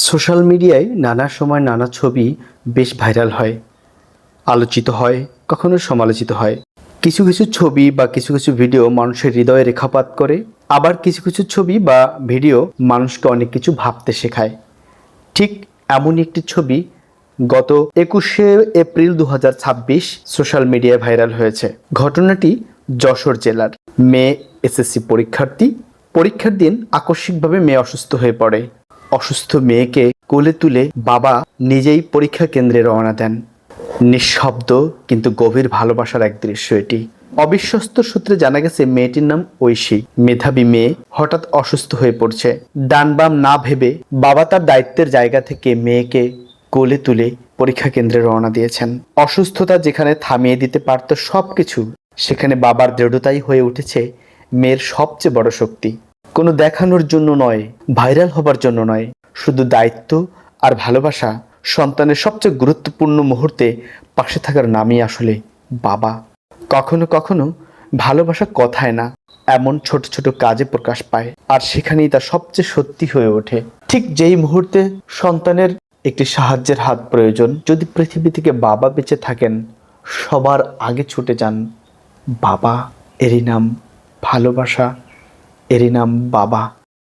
Social মিডিয়ায় নানা সময় নানা ছবি বেশ ভাইরাল হয়, আলোচিত হয়, কখনো সমালোচিত হয়। কিছু কিছু ছবি বা কিছু কিছু ভিডিও মানুষের হৃদয়ে রেখাপাত করে, আবার কিছু কিছু ছবি বা ভিডিও মানুষকে অনেক কিছু ভাবতে শেখায়। ঠিক এমনই একটি ছবি গত 21শে এপ্রিল 2026 সোশ্যাল মিডিয়ায় ভাইরাল হয়েছে। ঘটনাটি যশোর জেলার। মেয়ে এসএসসি পরীক্ষার্থী। পরীক্ষার দিন আকস্মিকভাবে মেয়ে অসুস্থ হয়ে পড়ে। অসুস্থ মেয়েকে কোলে তুলে বাবা নিজেই পরীক্ষা কেন্দ্রে রওনা দেন। নিঃশব্দ কিন্তু গভীর ভালোবাসার এক দৃশ্য এটি। অবিশ্বস্ত সূত্রে জানা গেছে মেয়েটির নাম ঐশী। মেধাবী মেয়ে হঠাৎ অসুস্থ হয়ে পড়ছে। ডান বাম না ভেবে বাবা তার দায়িত্বের জায়গা থেকে মেয়েকে কোলে তুলে পরীক্ষা কেন্দ্রে রওনা দিয়েছেন। অসুস্থতা যেখানে থামিয়ে দিতে পারত সবকিছু, সেখানে বাবার দৃঢ়তাই হয়ে উঠেছে মেয়ের সবচেয়ে বড় শক্তি। কোনো দেখানোর জন্য নয়, ভাইরাল হবার জন্য নয়, শুধু দায়িত্ব আর ভালোবাসা। সন্তানের সবচেয়ে গুরুত্বপূর্ণ মুহূর্তে পাশে থাকার নামই আসলে বাবা। কখনো কখনো ভালোবাসা কথায় না, এমন ছোট ছোট কাজে প্রকাশ পায়, আর সেখানেই তা সবচেয়ে সত্যি হয়ে ওঠে। ঠিক যেই মুহূর্তে সন্তানের একটি সাহায্যের হাত প্রয়োজন, যদি পৃথিবী থেকে বাবা বেঁচে থাকেন, সবার আগে ছুটে যান বাবা। এরই নাম ভালোবাসা, এরই নাম বাবা।